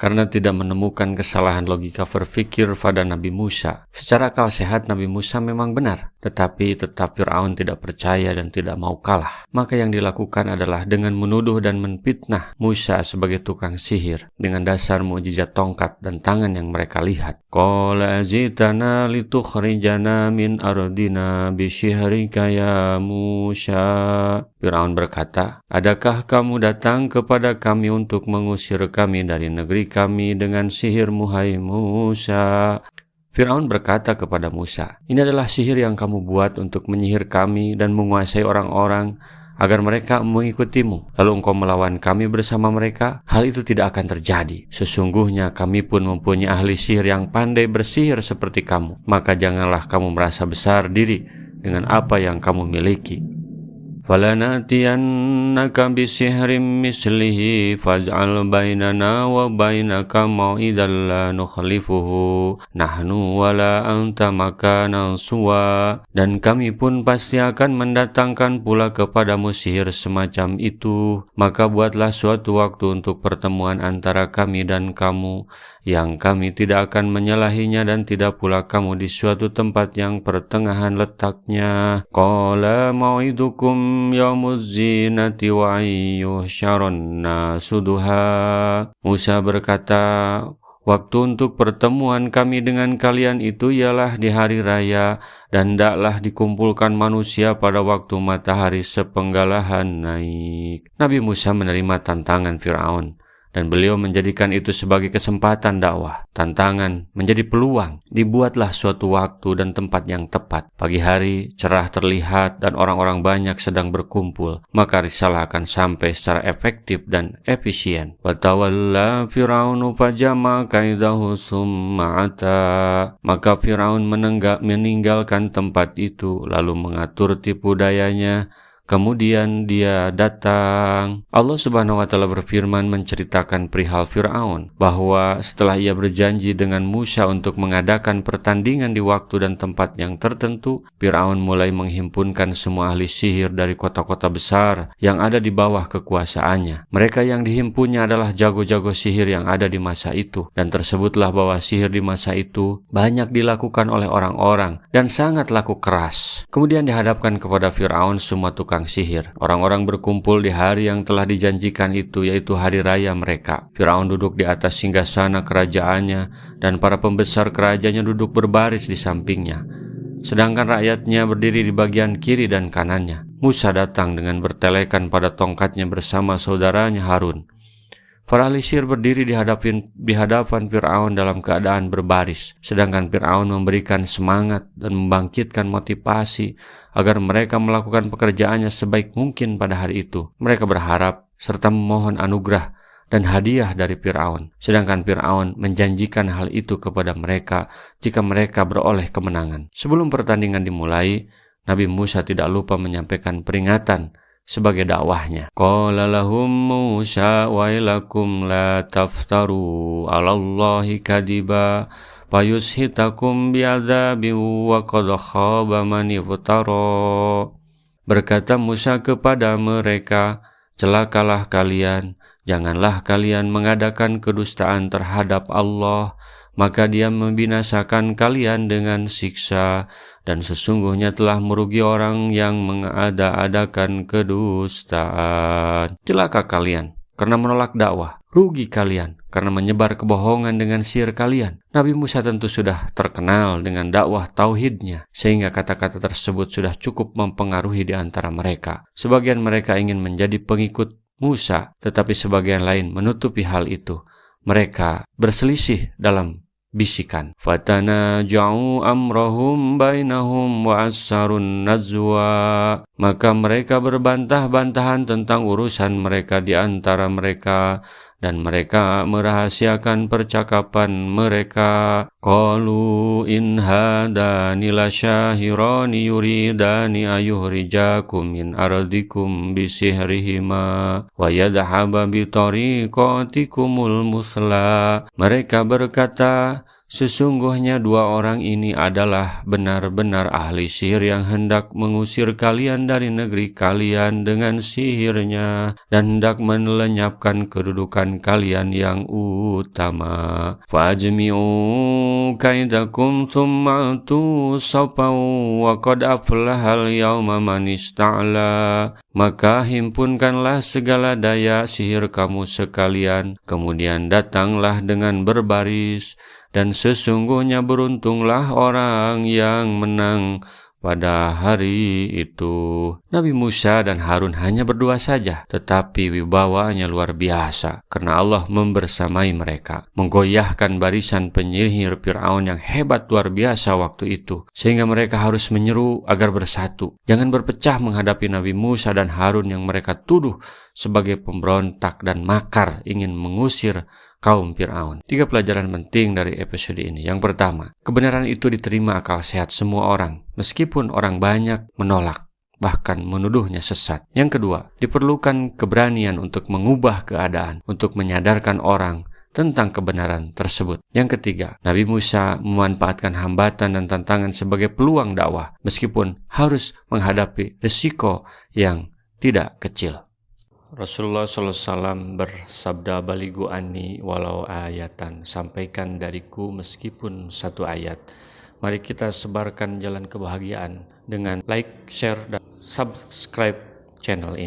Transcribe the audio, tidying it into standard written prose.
karena tidak menemukan kesalahan logika berpikir pada Nabi Musa. Secara akal sehat Nabi Musa memang benar, tetapi tetap Fir'aun tidak percaya dan tidak mau kalah. Maka yang dilakukan adalah dengan menuduh dan menfitnah Musa sebagai tukang sihir dengan dasar mukjizat tongkat dan tangan yang mereka lihat. Qala azitana litukhrijana min ardina bisyihrika ya Musa. Fir'aun berkata, adakah kamu datang kepada kami untuk mengusir kami dari negeri kami dengan sihirmu, hai Musa? Fir'aun berkata kepada Musa, ini adalah sihir yang kamu buat untuk menyihir kami dan menguasai orang-orang agar mereka mengikutimu. Lalu engkau melawan kami bersama mereka. Hal itu tidak akan terjadi. Sesungguhnya kami pun mempunyai ahli sihir yang pandai bersihir seperti kamu. Maka janganlah kamu merasa besar diri dengan apa yang kamu miliki. Falanatiyannaka bisihrim mislihi faj'al bainana wa bainaka mau'idan la nukhlifuhu nahnu wala anta makanan suwa. Dan kami pun pasti akan mendatangkan pula kepadamu sihir semacam itu. Maka buatlah suatu waktu untuk pertemuan antara kami dan kamu, yang kami tidak akan menyalahinya, dan tidak pula kamu di suatu tempat yang pertengahan letaknya. Qala mau'idukum yaumuz zinati wa ayyuhsyarun nasu duha. Musa berkata, waktu untuk pertemuan kami dengan kalian itu ialah di hari raya, dan hendaklah dikumpulkan manusia pada waktu matahari sepenggalahan naik. Nabi Musa menerima tantangan Fir'aun, dan beliau menjadikan itu sebagai kesempatan dakwah. Tantangan menjadi peluang. Dibuatlah suatu waktu dan tempat yang tepat. Pagi hari, cerah terlihat dan orang-orang banyak sedang berkumpul. Maka risalah akan sampai secara efektif dan efisien. Watawalla Fir'aunu fajama kaidahu summa'ata. Maka Fir'aun meninggalkan tempat itu, lalu mengatur tipu dayanya. Kemudian dia datang. Allah Subhanahu wa Ta'ala berfirman menceritakan perihal Fir'aun, bahwa setelah ia berjanji dengan Musa untuk mengadakan pertandingan di waktu dan tempat yang tertentu, Fir'aun mulai menghimpunkan semua ahli sihir dari kota-kota besar yang ada di bawah kekuasaannya. Mereka yang dihimpunnya adalah jago-jago sihir yang ada di masa itu, dan tersebutlah bahwa sihir di masa itu banyak dilakukan oleh orang-orang dan sangat laku keras. Kemudian dihadapkan kepada Fir'aun semua tukang sihir. Orang-orang berkumpul di hari yang telah dijanjikan itu, yaitu hari raya mereka. Fir'aun duduk di atas singgasana kerajaannya, dan para pembesar kerajaannya duduk berbaris di sampingnya, sedangkan rakyatnya berdiri di bagian kiri dan kanannya. Musa datang dengan bertelekan pada tongkatnya bersama saudaranya Harun. Para ahli sihir berdiri di hadapan Fir'aun dalam keadaan berbaris, sedangkan Fir'aun memberikan semangat dan membangkitkan motivasi agar mereka melakukan pekerjaannya sebaik mungkin pada hari itu. Mereka berharap serta memohon anugerah dan hadiah dari Fir'aun, sedangkan Fir'aun menjanjikan hal itu kepada mereka jika mereka beroleh kemenangan. Sebelum pertandingan dimulai, Nabi Musa tidak lupa menyampaikan peringatan sebagai dakwahnya. Qala lahum Musa wailakum la taftaru 'alallahi kadiba fayushitakum bi'adzabin wa qad khaba man iftara. Berkata Musa kepada mereka, celakalah kalian, janganlah kalian mengadakan kedustaan terhadap Allah, maka Dia membinasakan kalian dengan siksa, dan sesungguhnya telah merugi orang yang mengada-adakan kedustaan. Celaka kalian karena menolak dakwah, rugi kalian karena menyebar kebohongan dengan sihir kalian. Nabi Musa tentu sudah terkenal dengan dakwah tauhidnya, sehingga kata-kata tersebut sudah cukup mempengaruhi di antara mereka. Sebagian mereka ingin menjadi pengikut Musa, tetapi sebagian lain menutupi hal itu. Mereka berselisih dalam bisikan. Fatanaja'u amrahum bainahum wa asarun najwa. Maka mereka berbantah-bantahan tentang urusan mereka di antara mereka, dan mereka merahasiakan percakapan mereka. Qalu in hadani lasyahirani yuridani ayuhrijakum min ardikum bisihrihima wa yadhhaba bi tariqatikumul musla. Mereka berkata, Sesungguhnya dua orang ini adalah benar-benar ahli sihir yang hendak mengusir kalian dari negeri kalian dengan sihirnya dan hendak melenyapkan kedudukan kalian yang utama. Fajmi'u kaidakum thumma atu sawfan wa qad aflahal yawma man ista'la. Maka himpunkanlah segala daya sihir kamu sekalian, kemudian datanglah dengan berbaris, dan sesungguhnya beruntunglah orang yang menang pada hari itu. Nabi Musa dan Harun hanya berdua saja, tetapi wibawanya luar biasa karena Allah membersamai mereka, menggoyahkan barisan penyihir Fir'aun yang hebat luar biasa waktu itu, sehingga mereka harus menyeru agar bersatu, jangan berpecah menghadapi Nabi Musa dan Harun yang mereka tuduh sebagai pemberontak dan makar ingin mengusir kaum Fir'aun. 3 pelajaran penting dari episode ini. Yang pertama, kebenaran itu diterima akal sehat semua orang, meskipun orang banyak menolak, bahkan menuduhnya sesat. Yang kedua, diperlukan keberanian untuk mengubah keadaan, untuk menyadarkan orang tentang kebenaran tersebut. Yang ketiga, Nabi Musa memanfaatkan hambatan dan tantangan sebagai peluang dakwah, meskipun harus menghadapi risiko yang tidak kecil. Rasulullah SAW bersabda, baligu anni walau ayatan, sampaikan dariku meskipun satu ayat. Mari kita sebarkan jalan kebahagiaan dengan like, share, dan subscribe channel ini.